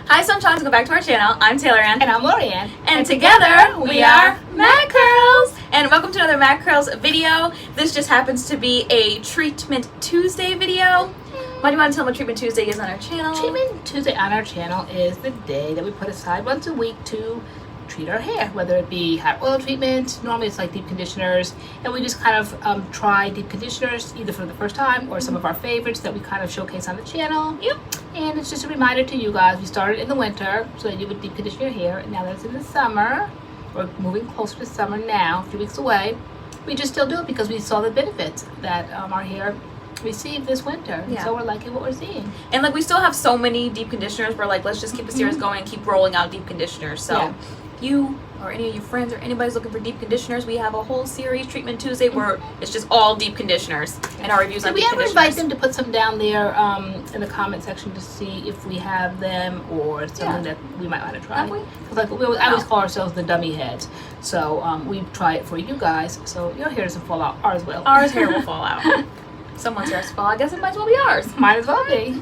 Hi sunshines, welcome back to our channel. I'm TaylorAnne. And I'm LoriAnne. And together we are MADCURLS. And welcome to another MADCURLS video. This just happens to be a Treatment Tuesday video. Why do you want to tell them what Treatment Tuesday is on our channel? Treatment Tuesday on our channel is the day that we put aside once a week to treat our hair, whether it be hot oil treatment, normally it's like deep conditioners, and we just kind of try deep conditioners either for the first time or some of our favorites that we kind of showcase on the channel. Yep. And it's just a reminder to you guys, we started in the winter so that you would deep condition your hair, and now that it's in the summer, we're moving closer to summer now, a few weeks away, we just still do it because we saw the benefits that our hair received this winter. Yeah. So we're liking what we're seeing. And like we still have so many deep conditioners, we're like, let's just keep the series going and keep rolling out deep conditioners. So Yeah. if you or any of your friends or anybody's looking for deep conditioners, we have a whole series, Treatment Tuesday, where it's just all deep conditioners and our reviews on deep conditioners. We ever invite them to put some down there in the comment section to see if we have them or something that we might want to try? Have we? Like we always call ourselves the dummy heads, so we try it for you guys, so your hair doesn't fall out. Ours will. Ours hair will fall out. Someone's hair will fall out. I guess it might as well be ours. Might as well be.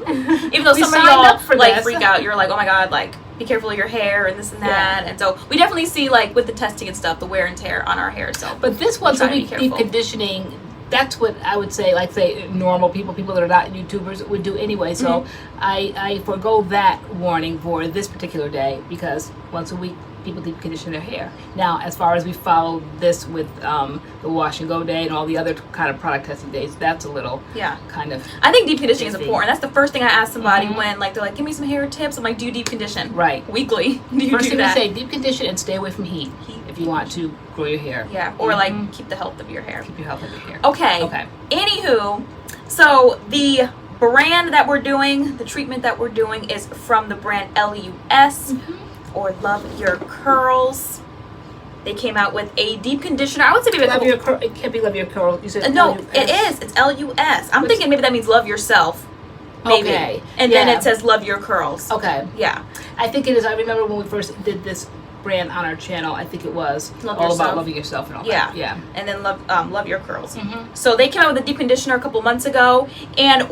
Even though We some of signed y'all up for like this. freak out, you're like, oh my god, like be careful of your hair and this and that. And so we definitely see like with the testing and stuff, the wear and tear on our hair. So But this once try a to be week deep careful. conditioning, that's what I would say, like say normal people that are not YouTubers would do anyway. So I forego that warning for this particular day because once a week people deep condition their hair. Now, as far as we follow this with the wash and go day and all the other kind of product testing days, that's a little kind of I think deep conditioning is iffy. important. That's the first thing I ask somebody when like they're like, give me some hair tips. I'm like, do you deep condition? Right. Weekly. Do you First do thing that? we say, deep condition and stay away from heat if you want to grow your hair. Yeah. Or like keep the health of your hair. Keep your health of your hair. Okay. Okay. Anywho, so the brand that we're doing, the treatment that we're doing is from the brand LUS or Love Your Curls. They came out with a deep conditioner. I would say maybe Love your curl. It can't be love your curl. You said no, LUS. it is. It's LUS. I'm thinking maybe that means love yourself. Maybe. Okay. And then it says Love Your Curls. Okay. Yeah. I think it is. I remember when we first did this brand on our channel, I think it was Love all yourself. about loving yourself and all Yeah. that. Yeah. And then Love Your Curls. So they came out with a deep conditioner a couple months ago, and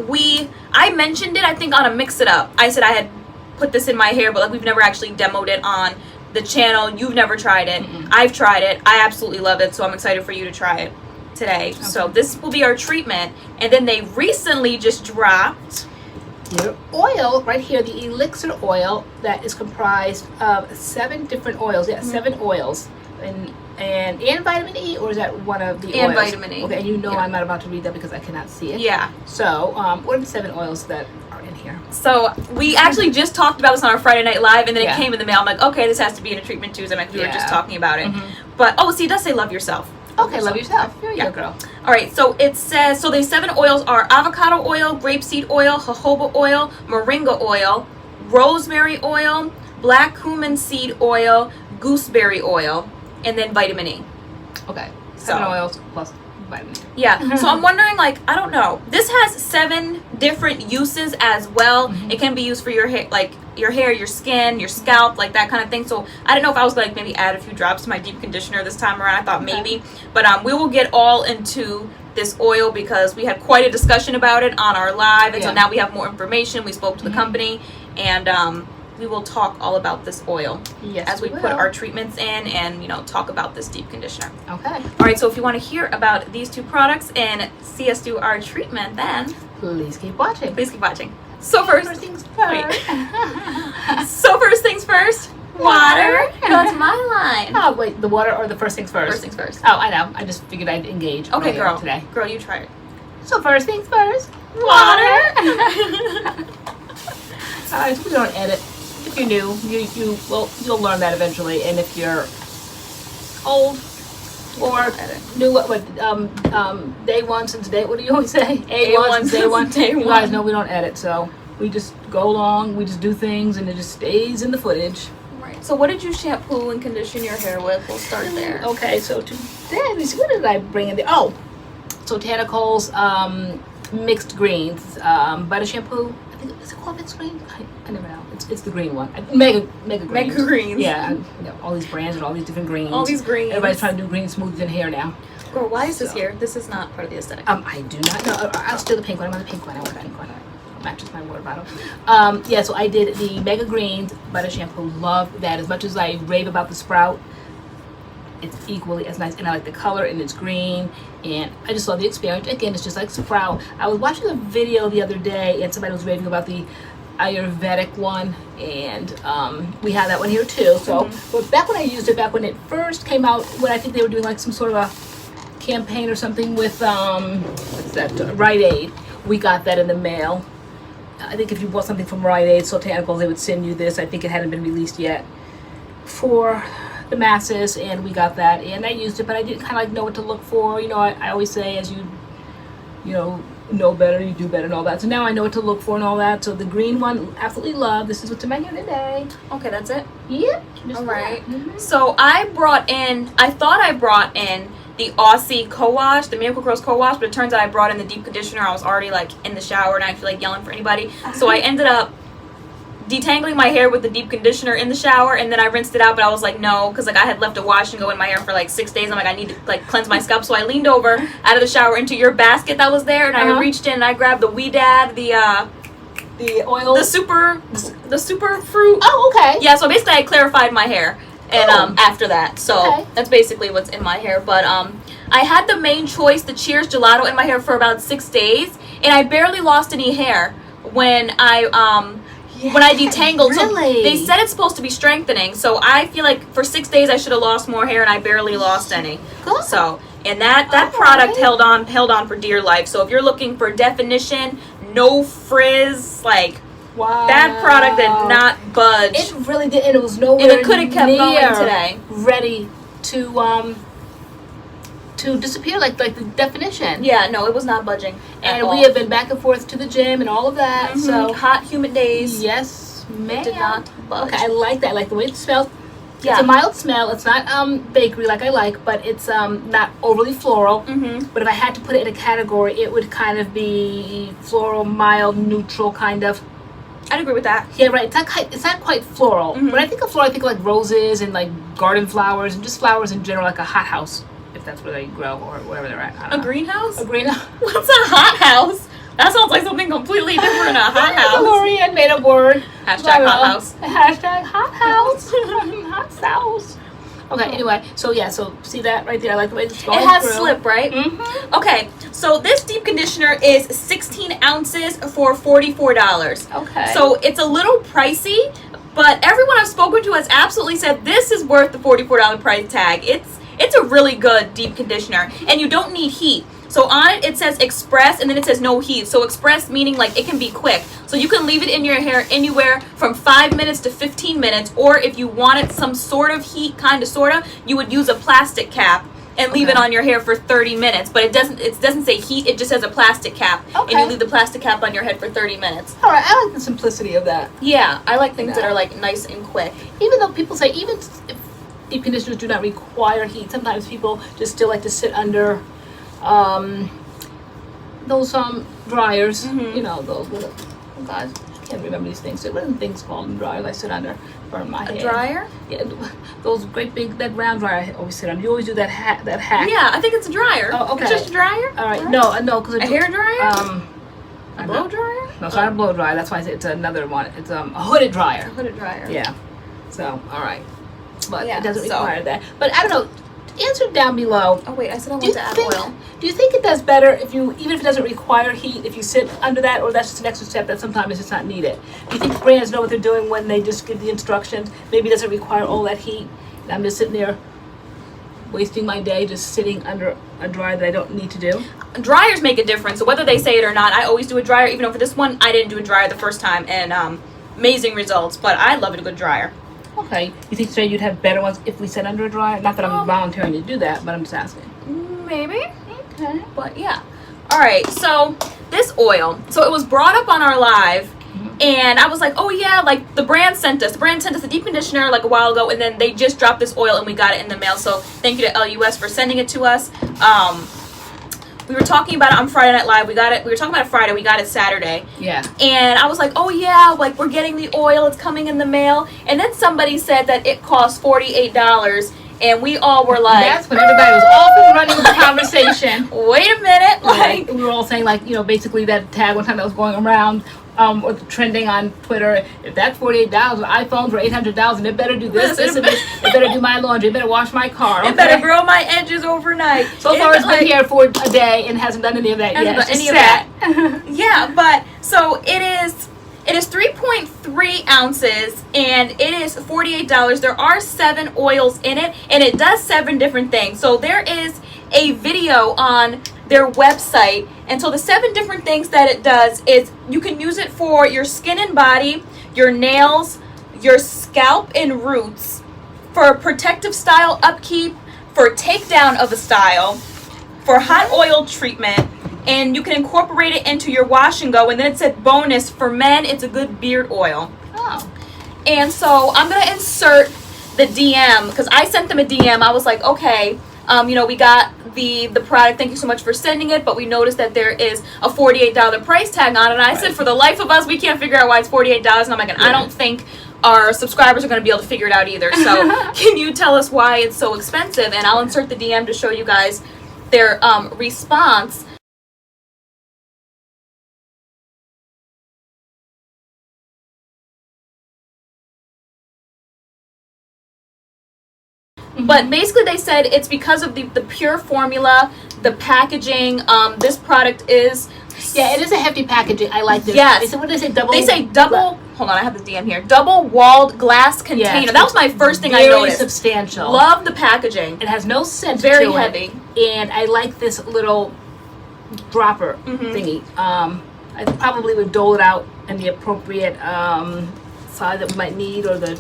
I mentioned it I think on a Mix It Up. I said I had put this in my hair, but like we've never actually demoed it on the channel. You've never tried it. I've tried it. I absolutely love it, so I'm excited for you to try it today. Okay. So this will be our treatment, and then they recently just dropped your oil right here, the Elixir Oil that is comprised of 7 different oils. Yeah, 7 oils. And vitamin E, or is that one of the oils? And vitamin E. Okay, and you know I'm not about to read that because I cannot see it. Yeah. So, what are the 7 oils that are in here? So we actually just talked about this on our Friday Night Live, and then it Yeah. came in the mail. I'm like, okay, this has to be in a Treatment Tuesday. Like we were just talking about it. But see, it does say Love Yourself. Okay, love yourself. There you go, girl. All right, so it says, so the 7 oils are avocado oil, grapeseed oil, jojoba oil, moringa oil, rosemary oil, black cumin seed oil, gooseberry oil, and then vitamin E. Okay, 7 oils plus vitamin E. Yeah, so I'm wondering, like, I don't know. This has 7 different uses as well. It can be used for your hair, like your hair, your skin, your scalp, like that kind of thing. So I don't know if I was like maybe add a few drops to my deep conditioner this time around. I thought maybe, but we will get all into this oil because we had quite a discussion about it on our live, and so now we have more information. We spoke to the company, and we will talk all about this oil as we put our treatments in and talk about this deep conditioner. Okay. All right, so if you want to hear about these 2 products and see us do our treatment, then Please keep watching. please keep watching. So first things first. So first things first. Water. That's my line. Oh, wait, the water or the first things first? First things first. Oh, I know. I just figured I'd engage. Okay, earlier girl. Today. Girl, you try it. So first things first. Water. Alright, so we're gonna edit. If you're new, you'll learn that eventually. And if you're old or new, day one since day. What do you always say? A1 since day one. You guys know we don't edit, so we just go along. We just do things, and it just stays in the footage. Right. So what did you shampoo and condition your hair with? We'll start there. Okay, so today, what did I bring in there? Oh, so Botanicals mixed greens butter shampoo. I think is it called mixed greens? I never know. It's the green one. Mega greens. Mega greens. Yeah, all these brands and all these different greens. All these greens. Everybody's trying to do green smoothies in hair now. Girl, why is this here? This is not part of the aesthetic. I do not know. I'll steal the pink one. I want the pink one. I want the pink one. matches my water bottle. Yeah, so I did the Mega Greens butter shampoo. Love that. As much as I rave about the Sprout, it's equally as nice, and I like the color, and it's green, and I just love the experience. Again, it's just like Sprout. I was watching a video the other day, and somebody was raving about the Ayurvedic one, and we have that one here too. So, but back when I used it, back when it first came out, when I think they were doing like some sort of a campaign or something with what's that, Rite Aid, we got that in the mail. I think if you bought something from Rite Aid, Botanicals, they would send you this. I think it hadn't been released yet for the masses, and we got that, and I used it, but I didn't kind of like know what to look for. You know, I always say, as you know better, you do better and all that. So now I know what to look for and all that. So the green one, absolutely love. This is what's in my hair today. Okay, that's it? Yep. All right. So I thought I brought in the Aussie co-wash, the Miracle Curls co-wash, but it turns out I brought in the deep conditioner. I was already like in the shower and I feel like yelling for anybody. So I ended up detangling my hair with the deep conditioner in the shower, and then I rinsed it out, but I was like, no, because like I had left a wash and go in my hair for like 6 days. I'm like, I need to like cleanse my scalp. So I leaned over out of the shower into your basket that was there, and I reached in and I grabbed the Weedad, the oil, the super fruit. Oh, okay. Yeah, so basically I clarified my hair, and after that, so that's basically what's in my hair. But I had the main choice, the Cheers Gelato, in my hair for about 6 days, and I barely lost any hair when I detangled. Really? So they said it's supposed to be strengthening, so I feel like for 6 days I should have lost more hair, and I barely lost any. Good. So, and that product held on for dear life. So if you're looking for definition, no frizz, like, wow, that product did not budge. It really did, and it was nowhere and it could have kept going today. Ready to disappear, like the definition. Yeah, no, it was not budging. And we have been back and forth to the gym and all of that. So hot, humid days. Yes, ma'am. It did not budge. Okay, I like that. I like the way it smells. Yeah. It's a mild smell. It's not bakery like I like, but it's not overly floral. But if I had to put it in a category, it would kind of be floral, mild, neutral, kind of. I'd agree with that. Yeah, right. It's not quite floral. When I think of floral, I think of like roses and like garden flowers and just flowers in general, like a hothouse, if that's where they grow or wherever they're at. I don't know. Greenhouse? A greenhouse. What's a hothouse? That sounds like something completely different than a hothouse. LoriAnne made a word. Hashtag hothouse. Hashtag hothouse. Hot house. Okay, anyway, so yeah, so see that right there? I like the way it's going. It has through. slip, right? Okay, so this deep conditioner is 16 ounces for $44. Okay. So it's a little pricey, but everyone I've spoken to has absolutely said this is worth the $44 price tag. It's a really good deep conditioner, and you don't need heat. So on it, it says express, and then it says no heat. So express meaning like it can be quick. So you can leave it in your hair anywhere from 5 minutes to 15 minutes, or if you wanted some sort of heat, kind of, sort of, you would use a plastic cap and leave it on your hair for 30 minutes. But it doesn't say heat, it just says a plastic cap. And you leave the plastic cap on your head for 30 minutes. All right, I like the simplicity of that. Yeah, I like things that are like nice and quick. Even though people say, even if deep conditioners do not require heat, sometimes people just still like to sit under those dryers, you know, those little, oh God, I can't remember these things. What are the things called in dryers I sit under for my hair? A dryer? Yeah, those great big, that round dryer I always sit under. You always do that hack. Yeah, I think it's a dryer. Oh, okay. It's just a dryer? All right, no, because a hair dryer? A blow dryer? No, it's not a blow dryer. That's why I say it's another one. It's a hooded dryer. A hooded dryer. Yeah. So, all right. But yeah, it doesn't require that. But I don't know. Answer down below. Oh wait, I said I wanted to add oil. Do you think it does better if you, even if it doesn't require heat, if you sit under that, or that's just an extra step that sometimes it's just not needed? Do you think brands know what they're doing when they just give the instructions? Maybe it doesn't require all that heat, and I'm just sitting there wasting my day just sitting under a dryer that I don't need to do? Dryers make a difference, so whether they say it or not, I always do a dryer, even though for this one, I didn't do a dryer the first time, and amazing results, but I love a good dryer. Okay. You think, Shay, you'd have better ones if we sat under a dryer? Not that I'm volunteering to do that, but I'm just asking. Maybe. Okay. But yeah. Alright, so this oil. So it was brought up on our live, and I was like, oh yeah, like the brand sent us. The brand sent us a deep conditioner like a while ago, and then they just dropped this oil and we got it in the mail. So thank you to LUS for sending it to us. We were talking about it on Friday Night Live. We were talking about it Friday. We got it Saturday. Yeah. And I was like, oh yeah, like we're getting the oil. It's coming in the mail. And then somebody said that it cost $48. And we all were like, that's when everybody was off and running with the conversation. Wait a minute. Like, we were all saying, like, you know, basically that tag one time that was going around or trending on Twitter. If that's $48, iPhones were $800, it better do this, this, and this. It better do my laundry. It better wash my car. Okay? It better grow my edges overnight. So far, it's been here for a day and hasn't done any of that yet. Any of that. Yeah, but so it is. It is 3.3 ounces and it is $48. There are 7 oils in it and it does 7 different things. So there is a video on their website, and so the 7 different things that it does is you can use it for your skin and body, your nails, your scalp and roots, for protective style upkeep, for takedown of a style, for hot oil treatment, and you can incorporate it into your wash and go. And then it said bonus for men, it's a good beard oil. Oh. And so I'm gonna insert the DM because I sent them a DM. I was like, okay, you know, we got the product. Thank you so much for sending it, but we noticed that there is a $48 price tag on it. And I said, for the life of us, we can't figure out why it's $48. And I'm like, I don't think our subscribers are going to be able to figure it out either. So can you tell us why it's so expensive? And I'll insert the DM to show you guys their response. But basically they said it's because of the pure formula, the packaging. This product is... Yeah, it is a hefty packaging. I like this. Yes. What did they say? Double... They say double... Hold on, I have the DM here. Double walled glass container. Yes, that was my first thing I noticed. Very substantial. Love the packaging. It has no scent Very to heavy. It. And I like this little dropper thingy. I probably would dole it out in the appropriate size that we might need, or the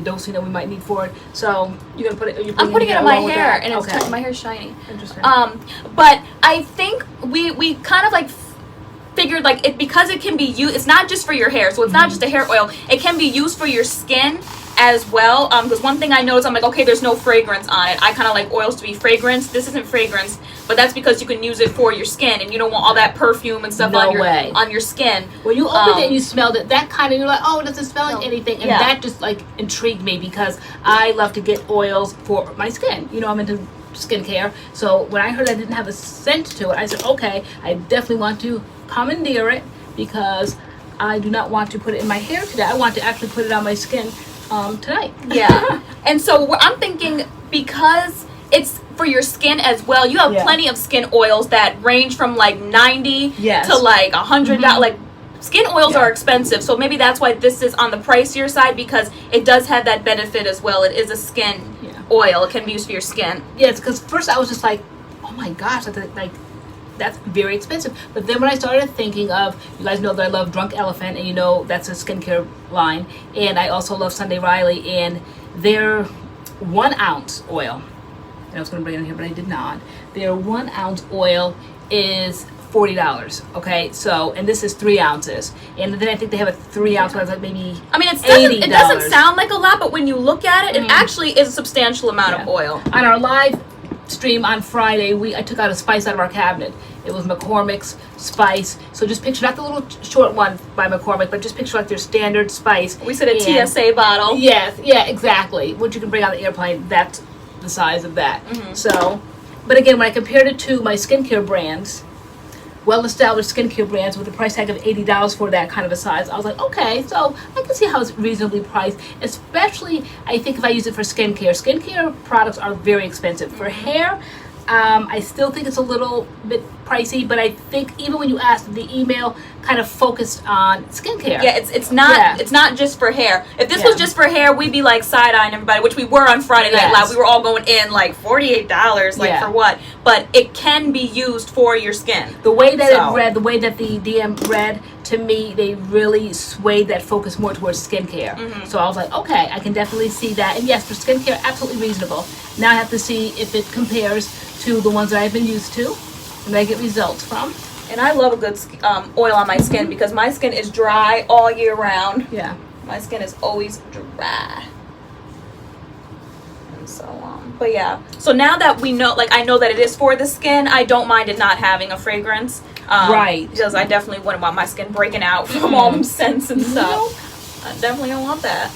dosing that we might need for it. So you're gonna put it. I'm putting it in my hair, and it's my hair's shiny. Interesting. But I think we kind of like figured like it, because it can be used. It's not just for your hair, so it's not just a hair oil. It can be used for your skin as well. Because one thing I noticed, I'm like, okay, there's no fragrance on it. I kind of like oils to be fragrance. This isn't fragrance, but that's because you can use it for your skin, and you don't want all that perfume and stuff on your skin. When you opened it and you smelled it, that kind of, you're like, oh, it doesn't smell like anything, and that just like intrigued me because I love to get oils for my skin. You know, I'm into skincare, so when I heard I didn't have a scent to it, I said, okay, I definitely want to commandeer it because I do not want to put it in my hair today. I want to actually put it on my skin tonight. Yeah. And so I'm thinking, because it's for your skin as well, you have plenty of skin oils that range from like $90 to like $100. Like, skin oils are expensive, so maybe that's why this is on the pricier side, because it does have that benefit as well. It is a skin oil. It can be used for your skin. Yes, because first I was just like, oh my gosh, like that's very expensive. But then when I started thinking of, you guys know that I love Drunk Elephant, and you know that's a skincare line, and I also love Sunday Riley, and their 1 ounce oil, and I was going to bring it in here, but I did not. Their 1 ounce oil is $40. Okay, so, and this is 3 ounces, and then I think they have a 3 ounce one, like maybe I mean, it doesn't sound like a lot, but when you look at it, it actually is a substantial amount of oil. On our live stream on Friday, I took out a spice out of our cabinet. It was McCormick's spice. So just picture, not the little short one by McCormick, but just picture like their standard spice. We said a TSA bottle. Yes, yeah, exactly. What you can bring on the airplane, that's the size of that. So, but again, when I compared it to my skincare brands, well-established skincare brands with a price tag of $80 for that kind of a size, I was like, okay, so I can see how it's reasonably priced, especially I think if I use it for skincare. Skincare products are very expensive. For hair, I still think it's a little bit pricey, but I think even when you asked, the email kind of focused on skincare. Yeah, it's not just for hair. If this was just for hair, we'd be like side-eyeing everybody, which we were on Friday Night Live. We were all going in like $48, like for what? But it can be used for your skin. The way that it read, the way that the DM read, to me, they really swayed that focus more towards skincare. So I was like, okay, I can definitely see that. And yes, for skincare, absolutely reasonable. Now I have to see if it compares to the ones that I've been used to and that I get results from. And I love a good oil on my skin because my skin is dry all year round. Yeah. My skin is always dry. And so, but yeah. So now that we know, like I know that it is for the skin, I don't mind it not having a fragrance. Right. Because I definitely wouldn't want my skin breaking out from all them scents and stuff. I definitely don't want that.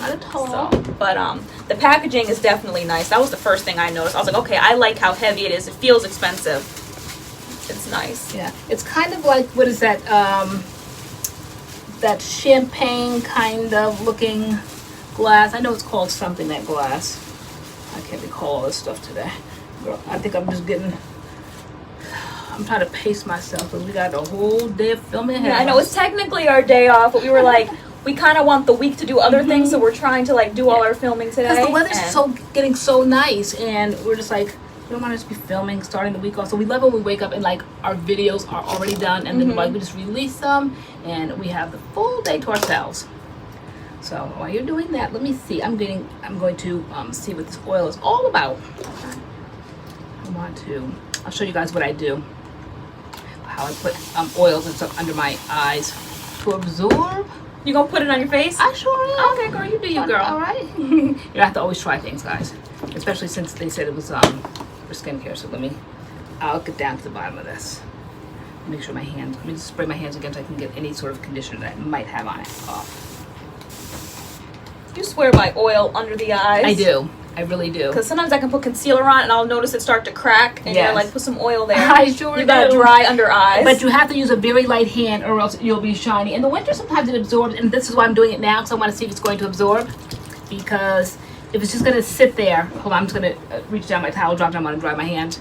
Not at all. So, but the packaging is definitely nice. That was the first thing I noticed. I was like, okay, I like how heavy it is. It feels expensive. It's nice. Yeah, it's kind of like, what is that? That champagne kind of looking glass. I know it's called something, that glass. I can't recall all this stuff today. Girl, I think I'm just getting, I'm trying to pace myself because we got a whole day of filming ahead. Yeah, I know it's technically our day off, but we were like, we kind of want the week to do other things, so we're trying to like do all our filming today. Because the weather's getting so nice, and we're just like, we don't want to just be filming, starting the week off. So we love when we wake up and like our videos are already done, and then like we just release them, and we have the full day to ourselves. So while you're doing that, let me see. I'm going to see what this oil is all about. I'll show you guys what I do. How I put oils and stuff under my eyes to absorb. You gonna put it on your face? I sure am. Okay, girl, you do you, girl. All right. You have to always try things, guys. Especially since they said it was for skincare. So I'll get down to the bottom of this. Make sure let me just spray my hands again so I can get any sort of conditioner that I might have on it off. You swear by oil under the eyes. I do. I really do. Because sometimes I can put concealer on and I'll notice it start to crack, and you're like, put some oil there. I sure do. You got dry under eyes. But you have to use a very light hand or else you'll be shiny. In the winter, sometimes it absorbs, and this is why I'm doing it now, because I want to see if it's going to absorb. Because if it's just going to sit there, hold on, I'm just going to reach down my towel, drop down, I'm going to dry my hand.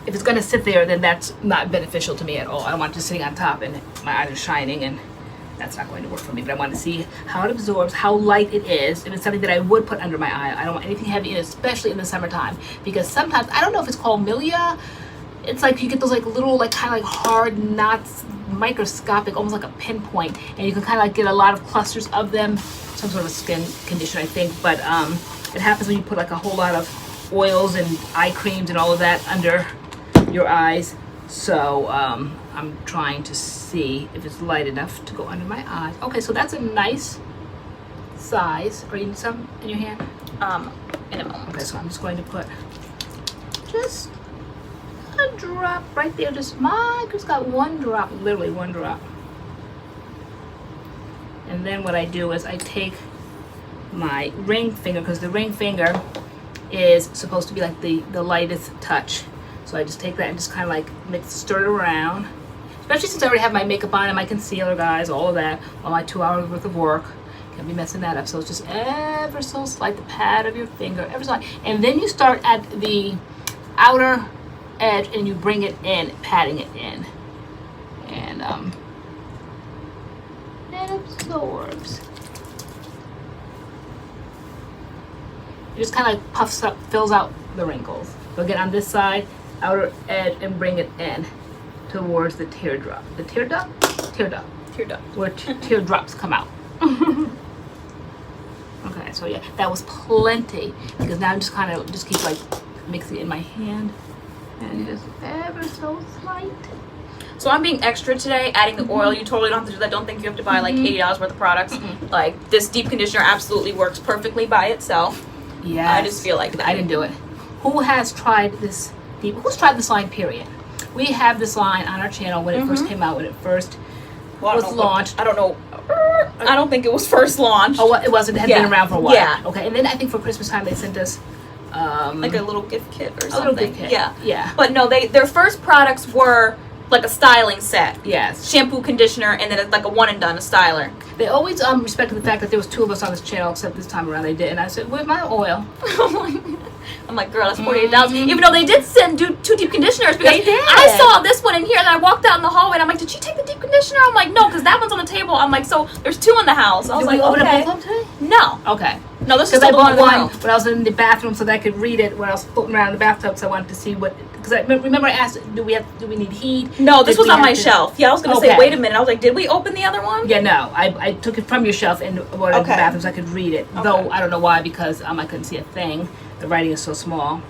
If it's going to sit there, then that's not beneficial to me at all. I don't want it just sitting on top and my eyes are shining, and that's not going to work for me. But I want to see how it absorbs, how light it is. If it's something that I would put under my eye, I don't want anything heavy in it, especially in the summertime. Because sometimes, I don't know if it's called milia, it's like you get those like little like kind of like hard knots, microscopic, almost like a pinpoint, and you can kind of like get a lot of clusters of them. Some sort of skin condition, I think. But it happens when you put like a whole lot of oils and eye creams and all of that under your eyes. So I'm trying to see if it's light enough to go under my eyes. Okay, so that's a nice size. Or you need some in your hand? In a moment. Okay, so I'm just going to put just a drop right there. Just got one drop, literally one drop. And then what I do is I take my ring finger, because the ring finger is supposed to be like the lightest touch. So I just take that and just kind of like stir it around. Especially since I already have my makeup on and my concealer, guys, all of that, all my 2 hours worth of work. Can't be messing that up. So it's just ever so slight, the pad of your finger, ever so slight. And then you start at the outer edge and you bring it in, patting it in. And it absorbs. It just kind of like puffs up, fills out the wrinkles. So again, on this side, outer edge, and bring it in towards the teardrop. The teardrop? Teardrop. Teardrop. Where teardrops come out. Okay, so yeah, that was plenty. Because now I'm just kind of just keep like mixing it in my hand. And just ever so slight. So I'm being extra today, adding the oil. You totally don't have to do that. Don't think you have to buy like $80 worth of products. Like this deep conditioner absolutely works perfectly by itself. Yeah. I just feel like that. I didn't do it. Who has tried this deep? Who's tried this line, period? We have this line on our channel when it first came out, when it first was launched. I don't know. I don't think it was first launched. Oh, it wasn't. It had been around for a while. Yeah. Okay, and then I think for Christmas time they sent us like a little gift kit or something. A little gift kit. Yeah. Yeah. But no, their first products were like a styling set. Yes. Shampoo, conditioner, and then like a one and done, a styler. They always respected the fact that there was 2 of us on this channel, except this time around they did. And I said, "Where's my oil?" I'm like, girl, that's $48. Even though they did send 2 deep conditioners, because they did. I saw this one in here, and I walked out in the hallway, and I'm like, did you take the deep conditioner? I'm like, no, because that one's on the table. I'm like, so there's 2 in the house. I was like, open okay. up both of them today? No. Okay. No, this is because I bought one room. when I was in the bathroom so that I could read it when I was floating around in the bathtub. So I wanted to see what. Because I remember I asked, do we need heat? No, this was on my shelf. Yeah, I was gonna say, wait a minute. I was like, did we open the other one? Yeah, no, I took it from your shelf and brought it in the bathroom so I could read it. Though I don't know why, because I couldn't see a thing. The writing is so small,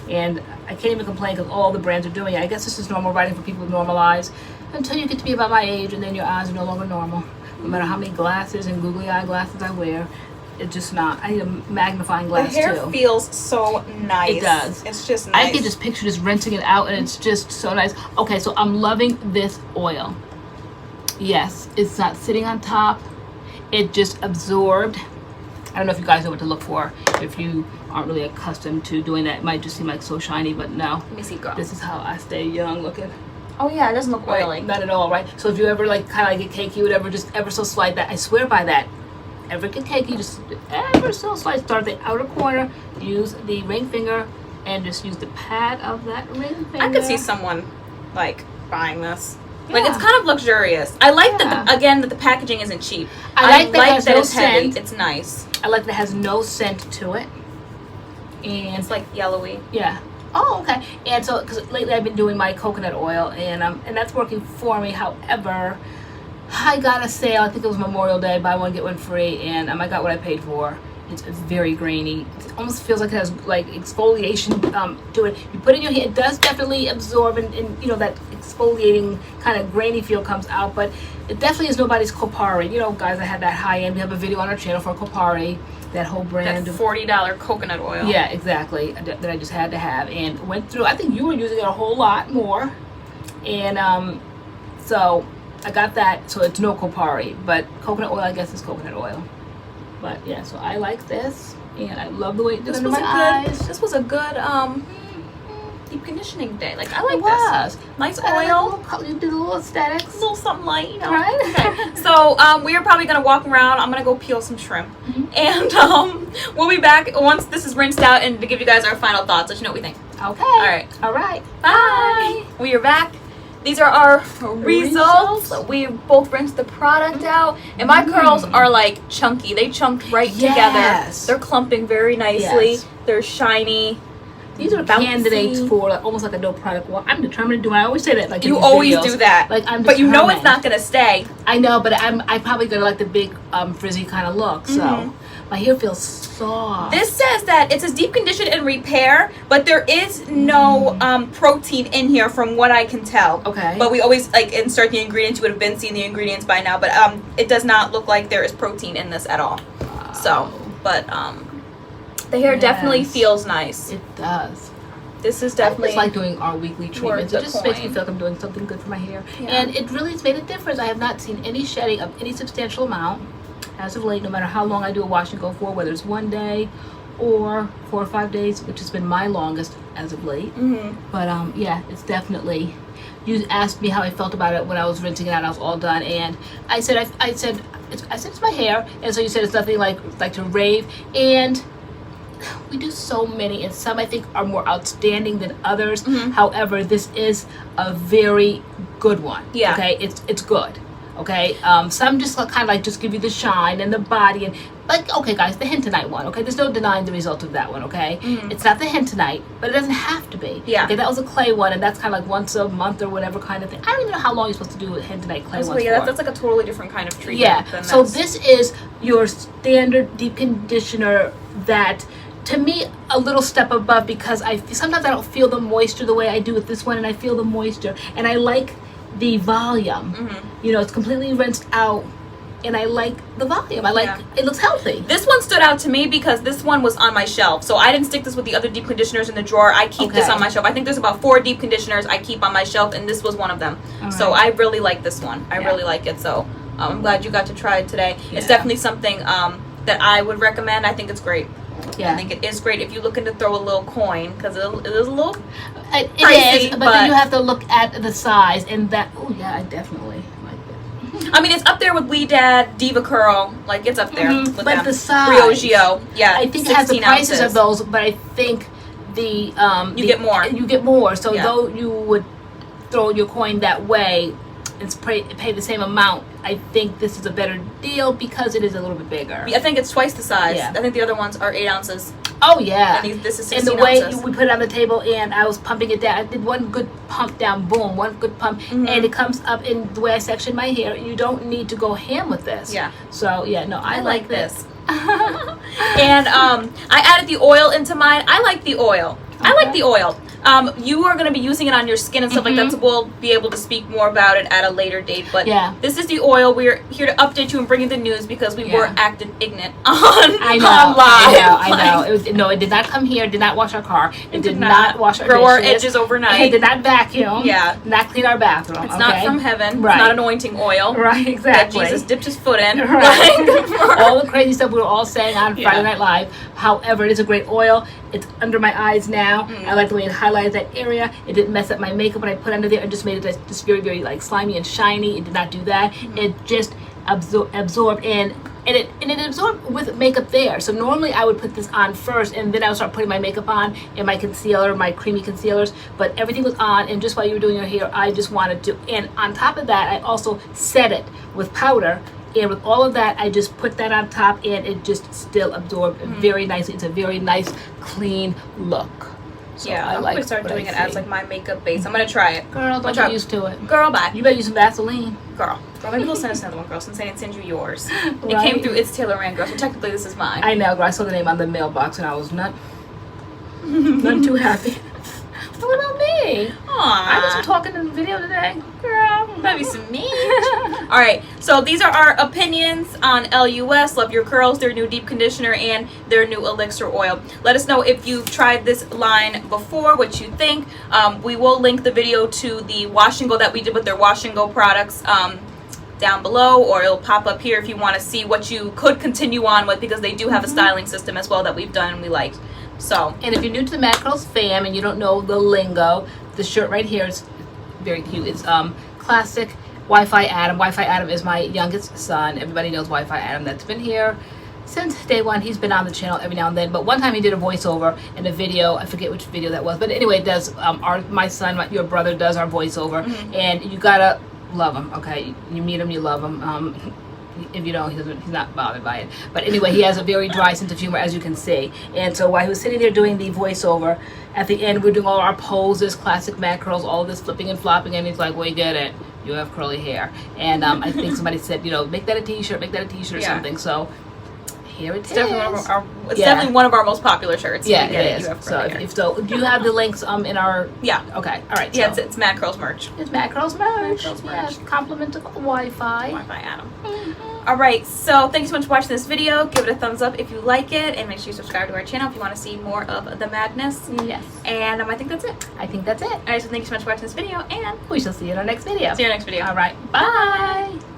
and I can't even complain because all the brands are doing it. I guess this is normal writing for people with normal eyes until you get to be about my age, and then your eyes are no longer normal. No matter how many glasses and googly eye glasses I wear. It's just not. I need a magnifying glass too. The hair feels so nice. It does. It's just nice. I can just picture just rinsing it out, and it's just so nice. Okay, so I'm loving this oil. Yes, it's not sitting on top. It just absorbed. I don't know if you guys know what to look for. If you aren't really accustomed to doing that, it might just seem like so shiny, but no. Let me see, girl. This is how I stay young looking. Oh yeah, it doesn't look oily. Right, not at all, right? So if you ever like kind of like get cakey, whatever, just ever so slight that. I swear by that. Ever get cakey, just ever so slight. Start at the outer corner, use the ring finger, and just use the pad of that ring finger. I could see someone like buying this. Yeah. Like, it's kind of luxurious. I like that, that the packaging isn't cheap. I like that it's heavy. It's nice. I like that it has no scent to it. And it's like yellowy. Yeah. Oh, okay. And so, because lately I've been doing my coconut oil, and that's working for me. However, I got a sale. I think it was Memorial Day, buy one get one free, and I got what I paid for. It's very grainy. It almost feels like it has like exfoliation to it. You put it in your hand, it does definitely absorb, and you know that exfoliating kind of grainy feel comes out, but it definitely is nobody's Kopari. You know, guys, I had that high end. We have a video on our channel for Kopari, that whole brand. That $40 coconut oil. Yeah, exactly. That I just had to have, and went through. I think you were using it a whole lot more, and so I got that. So it's no Kopari, but coconut oil, I guess, is coconut oil. But yeah, so I like this, and I love the way it did under my eyes. This was a good deep conditioning day. Like, I like It was. this. Nice oil. You did a little aesthetics. A little something light, you know. Right? Okay. So we're probably gonna walk around. I'm gonna go peel some shrimp, and we'll be back once this is rinsed out, and to give you guys our final thoughts. Let you know what we think. Okay. All right. Bye. We are back. These are our results. We both rinsed the product out, and my curls are like chunky. They chunked right together. They're clumping very nicely. Yes. They're shiny. These are candidates for almost like a no product. Well, I'm determined to do it. I always say that. Like you always do that. Like I'm determined. But you know it's not gonna stay. I know, but I'm probably gonna like the big frizzy kind of look. So my hair feels soft. This says that it says deep condition and repair, but there is no protein in here from what I can tell. Okay. But we always like insert the ingredients. You would have been seeing the ingredients by now, but it does not look like there is protein in this at all. Wow. So, but the hair definitely feels nice. It does. This is definitely it's like doing our weekly treatments. It just makes me feel like I'm doing something good for my hair. Yeah. And it really has made a difference. I have not seen any shedding of any substantial amount as of late, no matter how long I do a wash and go for, whether it's 1 day or 4 or 5 days, which has been my longest as of late. But yeah, it's definitely. You asked me how I felt about it when I was rinsing it out. I was all done, and I said it's my hair, and so you said it's nothing like to rave, and we do so many, and some I think are more outstanding than others. However, this is a very good one. Yeah. Okay, it's good. Okay, some just kind of like just give you the shine and the body, and like, okay guys, the Hentonite one. Okay, there's no denying the result of that one. Okay, it's not the Hentonite, but it doesn't have to be. Yeah. Okay, that was a clay one, and that's kind of like once a month or whatever kind of thing. I don't even know how long you're supposed to do a Hentonite clay one. Yeah, that's like a totally different kind of treatment. Yeah. So this is your standard deep conditioner that. To me, a little step above, because sometimes I don't feel the moisture the way I do with this one, and I feel the moisture, and I like the volume. You know, it's completely rinsed out, and I like the volume. I like it looks healthy. This one stood out to me because this one was on my shelf, so I didn't stick this with the other deep conditioners in the drawer. I keep this on my shelf. I think there's about 4 deep conditioners I keep on my shelf, and this was one of them. So I really like this one. I really like it. So I'm glad you got to try it today. It's definitely something that I would recommend. I think it's great. I think it is great if you're looking to throw a little coin, because it is a little pricey, it is, but then you have to look at the size, and that I definitely like it. I mean, it's up there with We Dad, Diva Curl, like it's up there with but them. The size Briogeo, I think it has the prices of those, but I think the you get more. So though you would throw your coin that way and pay the same amount, I think this is a better deal because it is a little bit bigger. I think it's twice the size. I think the other ones are 8 ounces. Oh yeah. And this is 16 and the way ounces. we put it on the table, and I was pumping it down. I did one good pump down, boom, one good pump, and it comes up in the way I section my hair. You don't need to go ham with this. Yeah. So yeah, no, I like this. And I added the oil into mine. I like the oil. I like the oil. You are going to be using it on your skin and stuff like that, so we'll be able to speak more about it at a later date. But this is the oil. We're here to update you and bring you the news because we were acting ignorant on live. I know. It did not come here. Did not wash our car. It did not wash our grow our dishes. edges overnight. It did not vacuum. Yeah. Not clean our bathroom. It's not from heaven. Right. It's not anointing oil. Right. Exactly. That Jesus dipped his foot in. Right. All the crazy stuff we were all saying on Friday Night Live. However, it is a great oil. It's under my eyes now. I like the way it highlighted that area. It didn't mess up my makeup when I put it under there. It just made it just very, very like slimy and shiny. It did not do that. It just absorbed in. And it absorbed with makeup there. So normally I would put this on first and then I would start putting my makeup on and my concealer, my creamy concealers. But everything was on, and just while you were doing your hair, I just wanted to. And on top of that, I also set it with powder. And with all of that, I just put that on top, and it just still absorbed very nicely. It's a very nice, clean look. So yeah, I'm gonna start doing it as like my makeup base. I'm gonna try it. Girl, don't get used to it. Girl, bye. You better use some Vaseline. Girl, maybe they'll send us another one, girl, since they didn't send you yours. It came through, it's TaylorAnne, girl, so technically this is mine. I know, girl. I saw the name on the mailbox, and I was not too happy. What about me? I did some talking in the video today. Girl, that'd be some mean. Alright, so these are our opinions on LUS, Love Your Curls, their new deep conditioner, and their new Elixir Oil. Let us know if you've tried this line before, what you think. We will link the video to the wash and go that we did with their wash and go products down below, or it'll pop up here if you want to see what you could continue on with, because they do have a styling system as well that we've done and we liked. So, and if you're new to the MADCURLS fam and you don't know the lingo, the shirt right here is very cute. It's classic Wi-Fi Adam. Wi-Fi Adam is my youngest son. Everybody knows Wi-Fi Adam. That's been here since day one. He's been on the channel every now and then, but one time he did a voiceover in a video. I forget which video that was, but anyway, it does my son, your brother does our voiceover, and you gotta love him. Okay, you meet him, you love him. If you don't, he's not bothered by it. But anyway, he has a very dry sense of humor, as you can see. And so while he was sitting there doing the voiceover, at the end we're doing all our poses, classic MADCURLS, all this flipping and flopping, and he's like, we get it. You have curly hair. And I think somebody said, make that a t-shirt, make that a t-shirt or something. So here it is. Definitely one of our most popular shirts. Yeah, it is. So do you have the links in our... Yeah. Okay, all right. Yeah, it's MADCURLS merch. It's MADCURLS merch. Yes, compliment to Wi-Fi. Wi-Fi Adam. Alright, so thank you so much for watching this video. Give it a thumbs up if you like it, and make sure you subscribe to our channel if you want to see more of the madness. Yes. And I think that's it. I think that's it. Alright, so thank you so much for watching this video, and we shall see you in our next video. See you in our next video. Alright, bye!